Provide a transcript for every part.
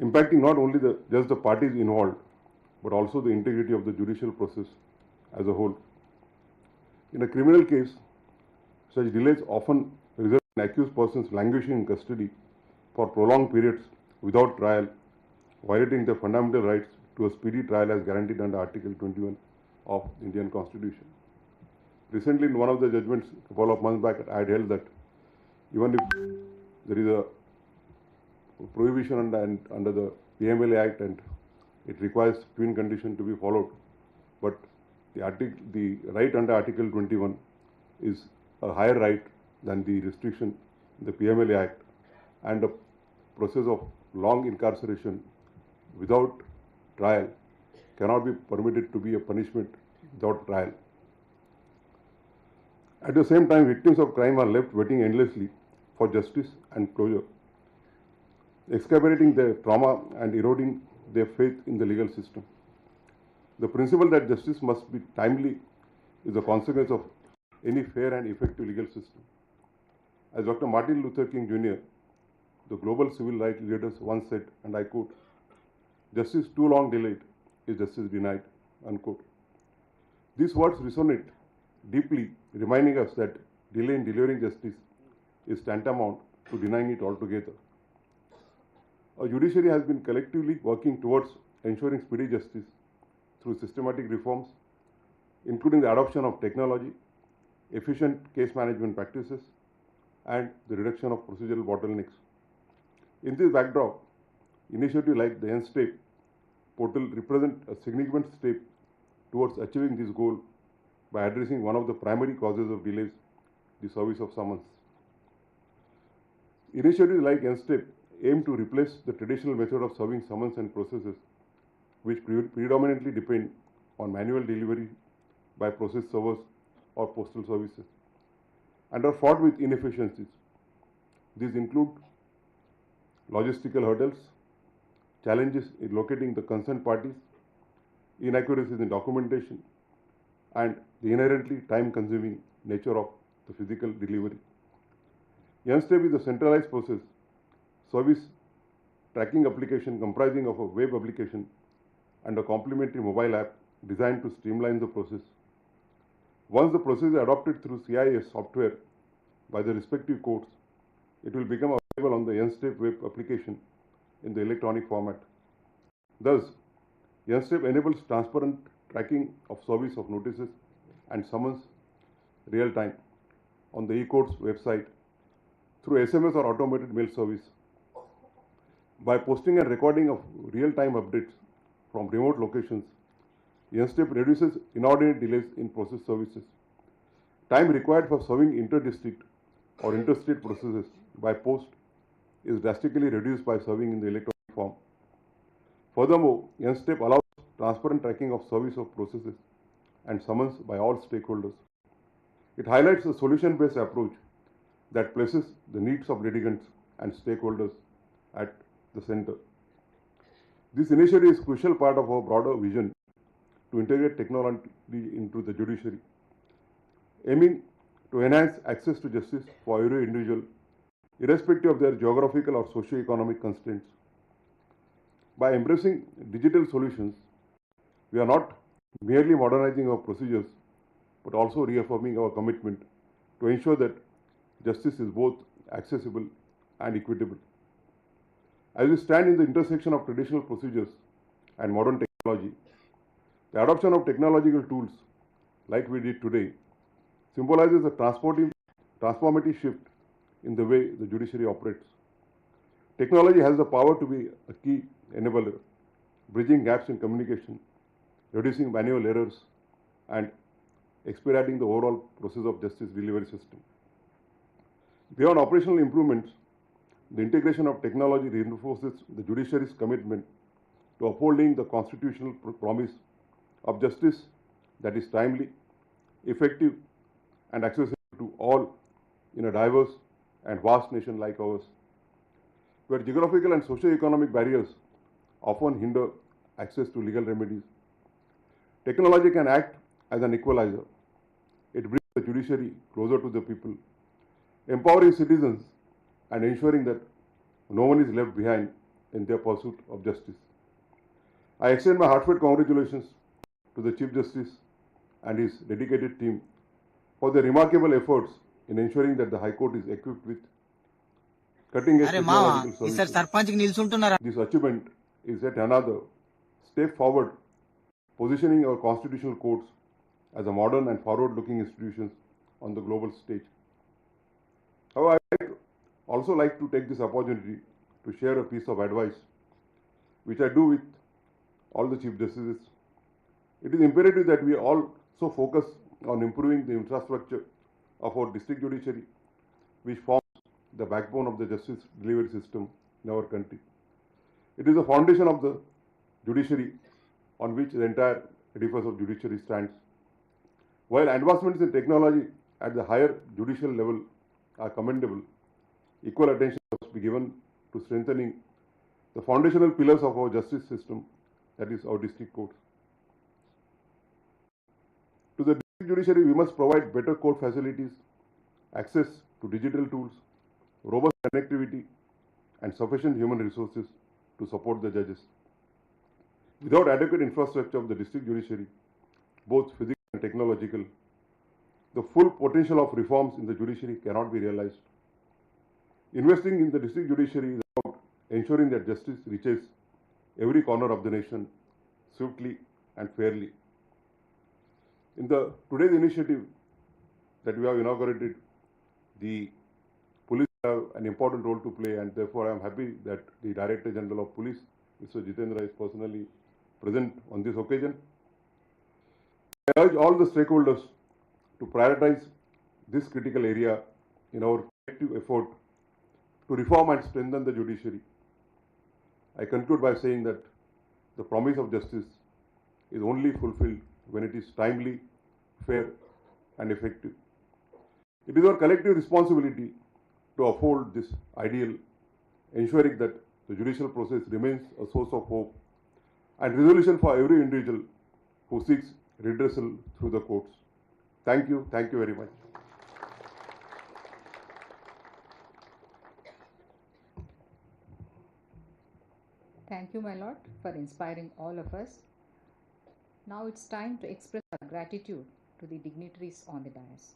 impacting not only just the parties involved, but also the integrity of the judicial process as a whole. In a criminal case, such delays often result in accused persons languishing in custody for prolonged periods without trial, violating their fundamental rights to a speedy trial as guaranteed under Article 21 of the Indian Constitution. Recently, in one of the judgments, a couple of months back, I had held that even if there is a prohibition under the PMLA Act and it requires twin condition to be followed, but the right under Article 21 is a higher right than the restriction in the PMLA Act, and the process of long incarceration without trial cannot be permitted to be a punishment without trial. At the same time, victims of crime are left waiting endlessly for justice and closure, exacerbating their trauma and eroding their faith in the legal system. The principle that justice must be timely is a consequence of any fair and effective legal system. As Dr. Martin Luther King Jr., the global civil rights leaders once said, and I quote, "Justice too long delayed is justice denied," unquote. These words resonate deeply, reminding us that delay in delivering justice is tantamount to denying it altogether. Our judiciary has been collectively working towards ensuring speedy justice through systematic reforms, including the adoption of technology, efficient case management practices, and the reduction of procedural bottlenecks. In this backdrop, initiatives like the NSTEP portal represent a significant step towards achieving this goal by addressing one of the primary causes of delays, the service of summons. Initiatives like NSTEP aim to replace the traditional method of serving summons and processes, which predominantly depend on manual delivery by process servers or postal services, and are fraught with inefficiencies. These include logistical hurdles, challenges in locating the concerned parties, inaccuracies in documentation, and the inherently time-consuming nature of the physical delivery. NSTEP is a centralized process service tracking application comprising of a web application and a complementary mobile app designed to streamline the process. Once the process is adopted through CIS software by the respective courts, it will become available on the NSTEP web application in the electronic format. Thus, NSTEP enables transparent tracking of service of notices and summons real time on the e-courts website through SMS or automated mail service. By posting and recording of real-time updates from remote locations, NSTEP reduces inordinate delays in process services. Time required for serving inter-district or interstate processes by post is drastically reduced by serving in the electronic form. Furthermore, NSTEP allows transparent tracking of service of processes and summons by all stakeholders. It highlights a solution-based approach that places the needs of litigants and stakeholders at the center. This initiative is a crucial part of our broader vision to integrate technology into the judiciary, aiming to enhance access to justice for every individual, irrespective of their geographical or socio-economic constraints. By embracing digital solutions, we are not merely modernizing our procedures, but also reaffirming our commitment to ensure that justice is both accessible and equitable. As we stand in the intersection of traditional procedures and modern technology, the adoption of technological tools like we did today symbolizes a transformative shift in the way the judiciary operates. Technology has the power to be a key enabler, bridging gaps in communication, reducing manual errors, and expediting the overall process of justice delivery system. Beyond operational improvements, the integration of technology reinforces the judiciary's commitment to upholding the constitutional promise of justice that is timely, effective, and accessible to all in a diverse and vast nation like ours, where geographical and socio-economic barriers often hinder access to legal remedies. Technology can act as an equalizer. It brings the judiciary closer to the people, empowering citizens and ensuring that no one is left behind in their pursuit of justice. I extend my heartfelt congratulations to the Chief Justice and his dedicated team for their remarkable efforts in ensuring that the High Court is equipped with cutting-edge technological services. This achievement is yet another step forward, positioning our constitutional courts as a modern and forward-looking institutions on the global stage. However, I would also like to take this opportunity to share a piece of advice which I do with all the Chief Justices. It is imperative that we also focus on improving the infrastructure of our district judiciary, which forms the backbone of the justice delivery system in our country. It is the foundation of the judiciary on which the entire edifice of judiciary stands. While advancements in technology at the higher judicial level are commendable, equal attention must be given to strengthening the foundational pillars of our justice system, that is our district courts. To the district judiciary, we must provide better court facilities, access to digital tools, robust connectivity, and sufficient human resources to support the judges. Without adequate infrastructure of the district judiciary, both physical and technological, the full potential of reforms in the judiciary cannot be realized. Investing in the district judiciary is about ensuring that justice reaches every corner of the nation swiftly and fairly. In today's initiative that we have inaugurated, the police have an important role to play, and therefore I am happy that the Director General of Police, Mr. Jitendra, is personally present on this occasion. I urge all the stakeholders to prioritize this critical area in our collective effort to reform and strengthen the judiciary. I conclude by saying that the promise of justice is only fulfilled when it is timely, fair, and effective. It is our collective responsibility to uphold this ideal, ensuring that the judicial process remains a source of hope and resolution for every individual who seeks redressal through the courts. Thank you very much. Thank you, my Lord, for inspiring all of us. Now it's time to express our gratitude to the dignitaries on the dais.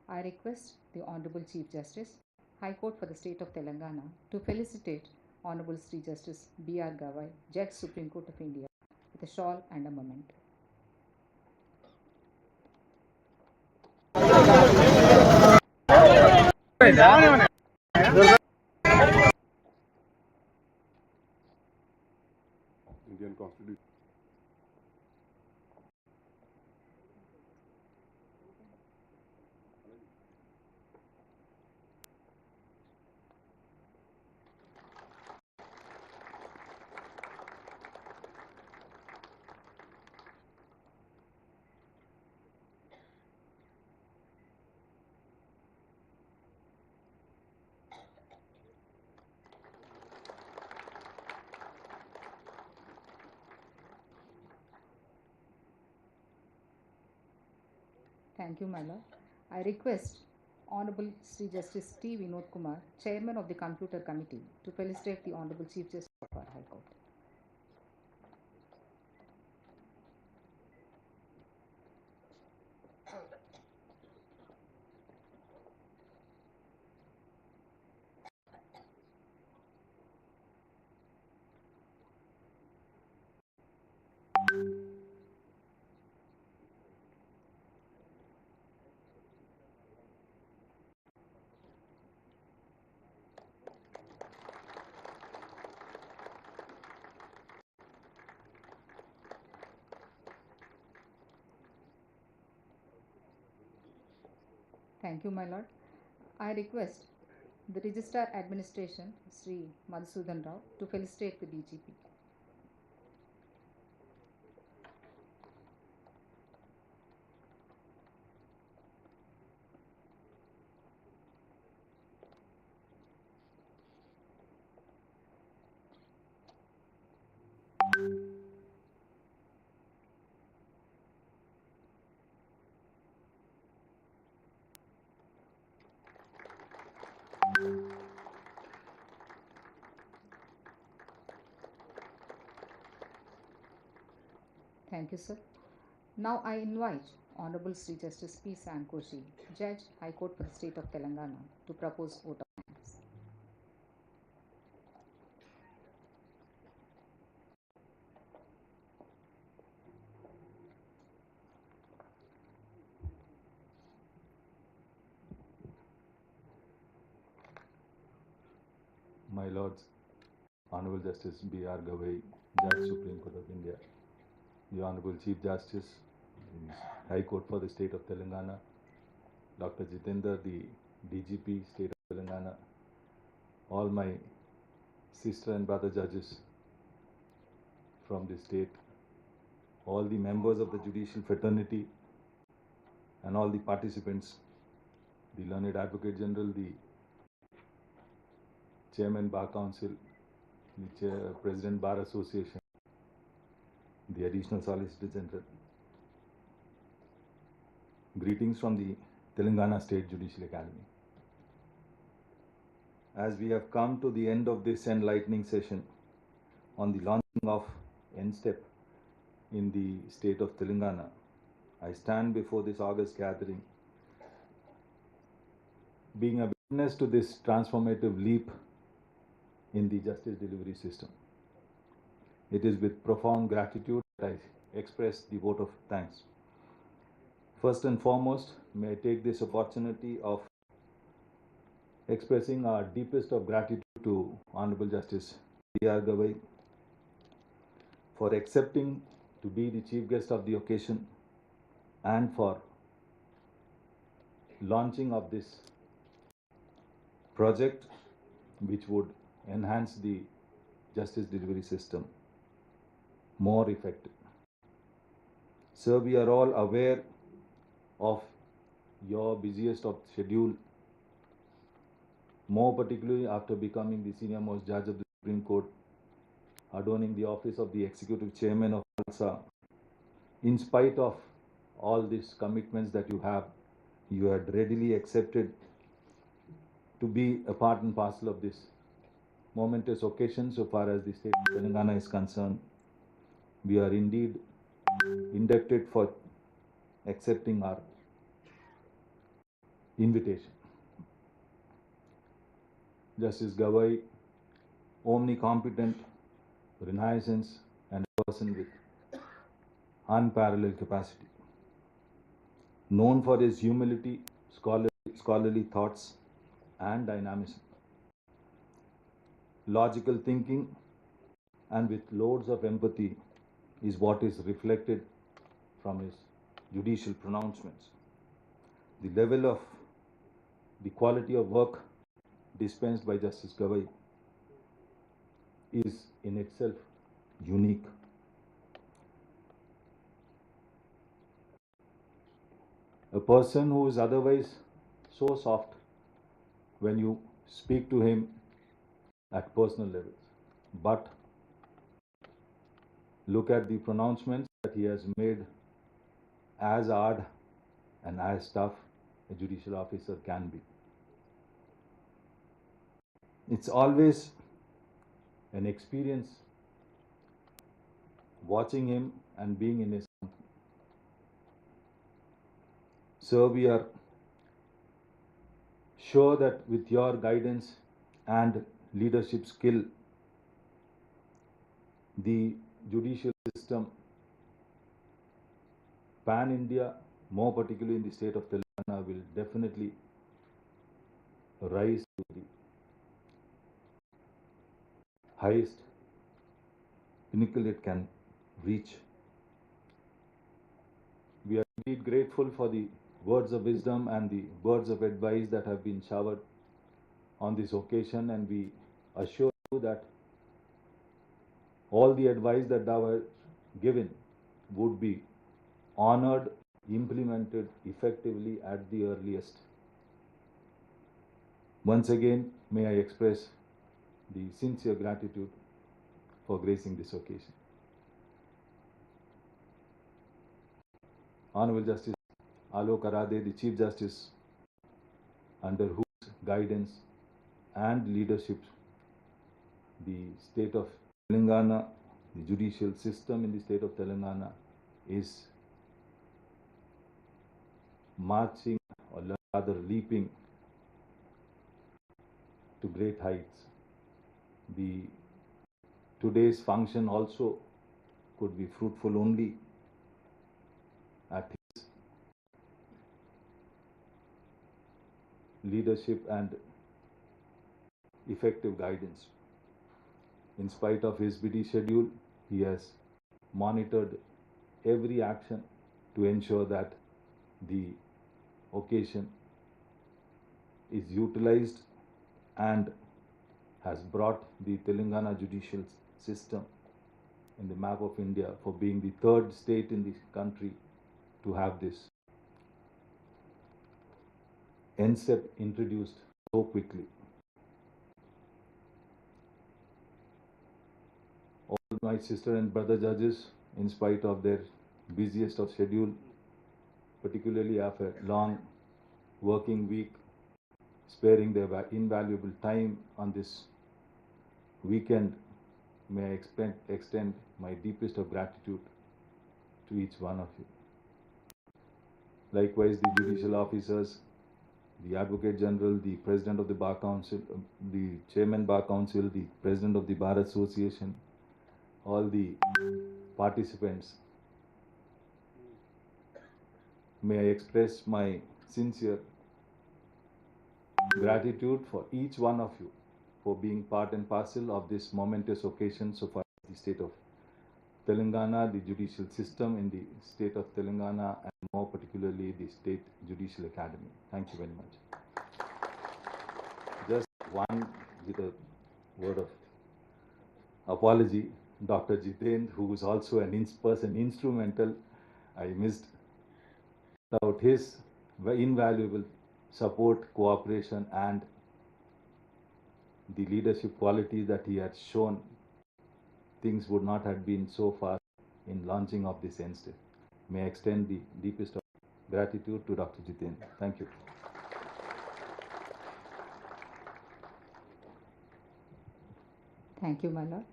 I request the Honorable Chief Justice, High Court for the State of Telangana, to felicitate Honorable Sri Justice B.R. Gavai, Judge Supreme Court of India, with a shawl and a memento. Indian Constitution. Thank you, my Lord. I request Honorable Sri Justice T. Vinod Kumar, Chairman of the Computer Committee, to felicitate the Honorable Chief Justice of our High Court. Thank you, my Lord. I request the Registrar Administration, Sri Madhusudan Rao, to felicitate the DGP. Thank you, sir. Now I invite Honorable Sri Justice P. Sankoshi, Judge, High Court for the State of Telangana, to propose vote of thanks. My Lords, Honorable Justice B.R. Gavai, Judge Supreme Court of India, the Honorable Chief Justice, High Court for the State of Telangana, Dr. Jitendra, the DGP, State of Telangana, all my sister and brother judges from the state, all the members of the judicial fraternity, and all the participants, the Learned Advocate General, the Chairman Bar Council, the President Bar Association, the Additional Solicitor General. Greetings from the Telangana State Judicial Academy. As we have come to the end of this enlightening session on the launching of NSTEP in the state of Telangana, I stand before this august gathering, being a witness to this transformative leap in the justice delivery system. It is with profound gratitude that I express the vote of thanks. First and foremost, may I take this opportunity of expressing our deepest of gratitude to Honorable Justice B.R. Gavai for accepting to be the chief guest of the occasion and for launching of this project which would enhance the justice delivery system more effective. Sir, we are all aware of your busiest of schedule, more particularly after becoming the senior most judge of the Supreme Court, adorning the office of the executive chairman of ALSA. In spite of all these commitments that you had readily accepted to be a part and parcel of this momentous occasion so far as the state of Telangana is concerned. We are indeed indebted for accepting our invitation. Justice Gavai, omnicompetent, renaissance, and a person with unparalleled capacity. Known for his humility, scholarly thoughts, and dynamism. Logical thinking, and with loads of empathy, is what is reflected from his judicial pronouncements. The level of the quality of work dispensed by Justice Gavai is in itself unique. A person who is otherwise so soft when you speak to him at personal levels, but look at the pronouncements that he has made, as hard and as tough a judicial officer can be. It's always an experience watching him and being in his company. So we are sure that with your guidance and leadership skill, the judicial system pan-India, more particularly in the state of Telangana, will definitely rise to the highest pinnacle it can reach. We are indeed grateful for the words of wisdom and the words of advice that have been showered on this occasion, and we assure you that all the advice that thou hast given would be honored, implemented effectively at the earliest. Once again, may I express the sincere gratitude for gracing this occasion. Honorable Justice Alok Arade, the Chief Justice, under whose guidance and leadership the state of Telangana, the judicial system in the state of Telangana is marching, or rather leaping to great heights. The today's function also could be fruitful only at his leadership and effective guidance. In spite of his busy schedule, he has monitored every action to ensure that the occasion is utilized and has brought the Telangana judicial system in the map of India for being the third state in the country to have this NCEP introduced so quickly. All my sister and brother judges, in spite of their busiest of schedule, particularly after a long working week, sparing their invaluable time on this weekend, may I extend my deepest of gratitude to each one of you. Likewise, the judicial officers, the Advocate General, the President of the Bar Council, the Chairman Bar Council, the President of the Bar Association, all the participants, may I express my sincere gratitude for each one of you for being part and parcel of this momentous occasion so far as the state of Telangana, the judicial system in the state of Telangana, and more particularly the State Judicial Academy. Thank you very much. Just one with a word of apology, Dr. Jitendra, who is also an person instrumental. I missed out his invaluable support, cooperation, and the leadership qualities that he had shown. Things would not have been so fast in launching of this NCEP. May I extend the deepest of gratitude to Dr. Jitendra. Thank you. Thank you, my lord.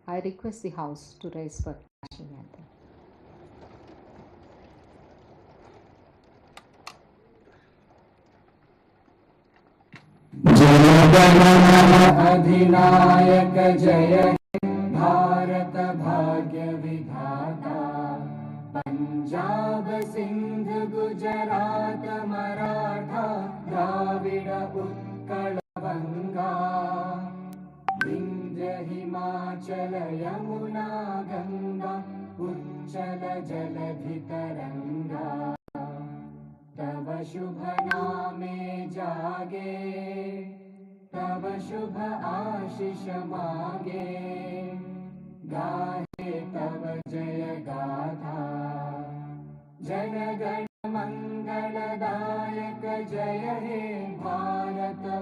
I request the House to rise for national anthem. अधिनायक जय भारत भाग्य विधाता, पंजाब सिंध गुजरात मराठा द्राविड उत्कल बंगा, विंध्य हिमाचल यमुना गंगा उच्चल जलधि तरंगा, तव शुभ नामे जागे, तव शुभ आशीष मांगे, गाहे तव जय गाथा, जन गण मंगलदायक जय हे भारत